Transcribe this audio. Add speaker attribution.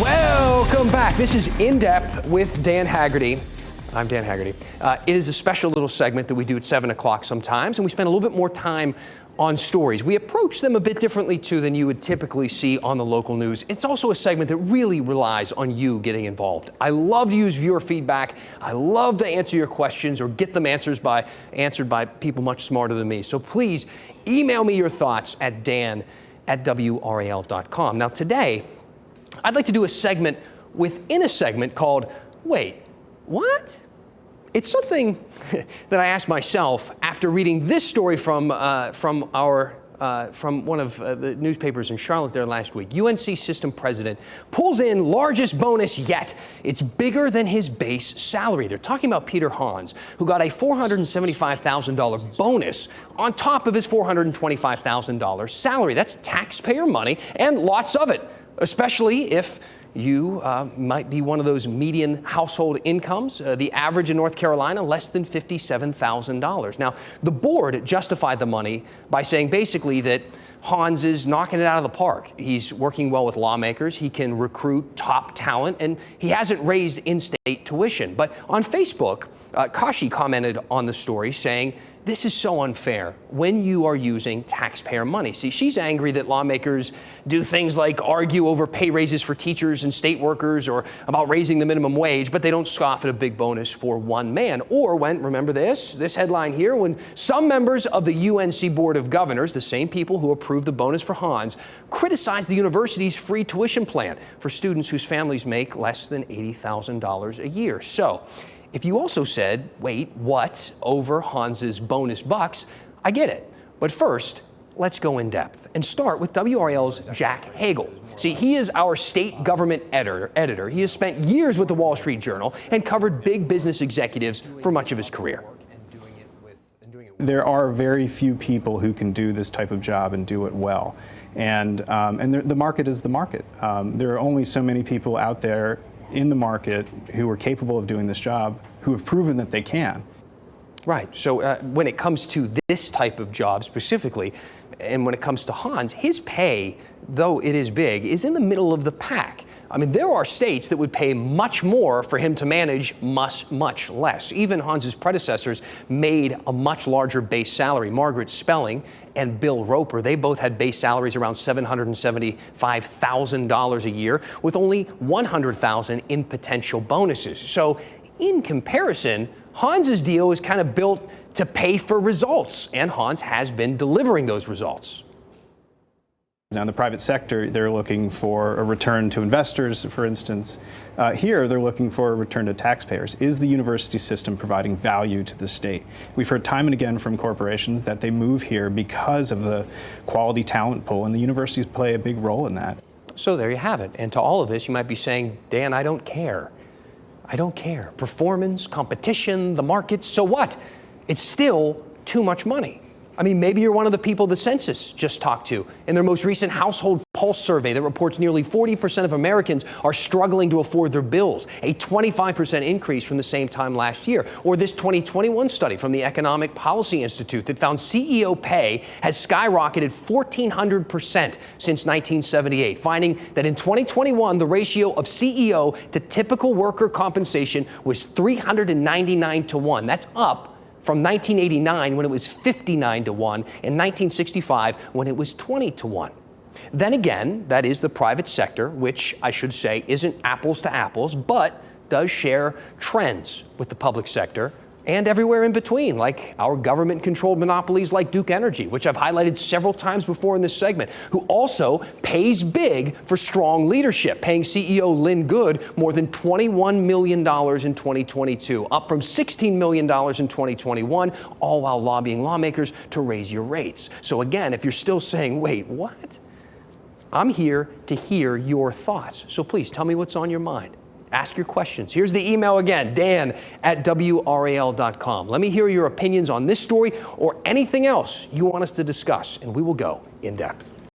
Speaker 1: Welcome back. This is In Depth with Dan Haggerty. I'm Dan Haggerty. It is a special little segment that we do at 7 o'clock sometimes, and we spend a little bit more time on stories. We approach them a bit differently, too, than you would typically see on the local news. It's also a segment that really relies on you getting involved. I love to use viewer feedback. I love to answer your questions or get them answered by people much smarter than me. So please email me your thoughts at dan@wral.com. Now, today, I'd like to do a segment within a segment called Wait, What? It's something that I asked myself after reading this story from one of the newspapers in Charlotte there last week. UNC system president pulls in largest bonus yet. It's bigger than his base salary. They're talking about Peter Hans, who got a $475,000 bonus on top of his $425,000 salary. That's taxpayer money and lots of it, especially if you might be one of those median household incomes. The average in North Carolina, less than $57,000. Now, the board justified the money by saying basically that Hans is knocking it out of the park. He's working well with lawmakers. He can recruit top talent, and he hasn't raised in-state tuition. But on Facebook, Kashi commented on the story saying, "This is so unfair when you are using taxpayer money." See, she's angry that lawmakers do things like argue over pay raises for teachers and state workers or about raising the minimum wage, but they don't scoff at a big bonus for one man. Or when, remember this headline here, when some members of the UNC Board of Governors, the same people who approved the bonus for Hans, criticized the university's free tuition plan for students whose families make less than $80,000 a year. So, if you also said, wait, what, over Hans's bonus bucks, I get it. But first, let's go in depth and start with WRAL's Jack Hagel. See, he is our state government editor. He has spent years with the Wall Street Journal and covered big business executives for much of his career.
Speaker 2: There are very few people who can do this type of job and do it well. And the market is the market. There are only so many people out there in the market who are capable of doing this job, who have proven that they can.
Speaker 1: Right. So when it comes to this type of job specifically, and when it comes to Hans, his pay, though it is big, is in the middle of the pack. I mean, there are states that would pay much more for him to manage much less. Even Hans's predecessors made a much larger base salary. Margaret Spelling and Bill Roper, they both had base salaries around $775,000 a year, with only $100,000 in potential bonuses. So in comparison, Hans's deal is kind of built to pay for results, and Hans has been delivering those results.
Speaker 2: Now, in the private sector, they're looking for a return to investors, for instance. Here, they're looking for a return to taxpayers. Is the university system providing value to the state? We've heard time and again from corporations that they move here because of the quality talent pool, and the universities play a big role in that.
Speaker 1: So there you have it. And to all of this, you might be saying, Dan, I don't care. I don't care. Performance, competition, the markets, so what? It's still too much money. I mean, maybe you're one of the people the census just talked to in their most recent household pulse survey that reports nearly 40% of Americans are struggling to afford their bills, a 25% increase from the same time last year. Or this 2021 study from the Economic Policy Institute that found CEO pay has skyrocketed 1,400% since 1978, finding that in 2021, the ratio of CEO to typical worker compensation was 399 to 1. That's up from 1989 when it was 59 to 1 and 1965 when it was 20 to 1. Then again, that is the private sector, which I should say isn't apples to apples, but does share trends with the public sector and everywhere in between, like our government-controlled monopolies like Duke Energy, which I've highlighted several times before in this segment, who also pays big for strong leadership, paying CEO Lynn Good more than $21 million in 2022, up from $16 million in 2021, all while lobbying lawmakers to raise your rates. So again, if you're still saying, wait, what? I'm here to hear your thoughts. So please tell me what's on your mind. Ask your questions. Here's the email again, dan@wral.com. Let me hear your opinions on this story or anything else you want us to discuss, and we will go in depth.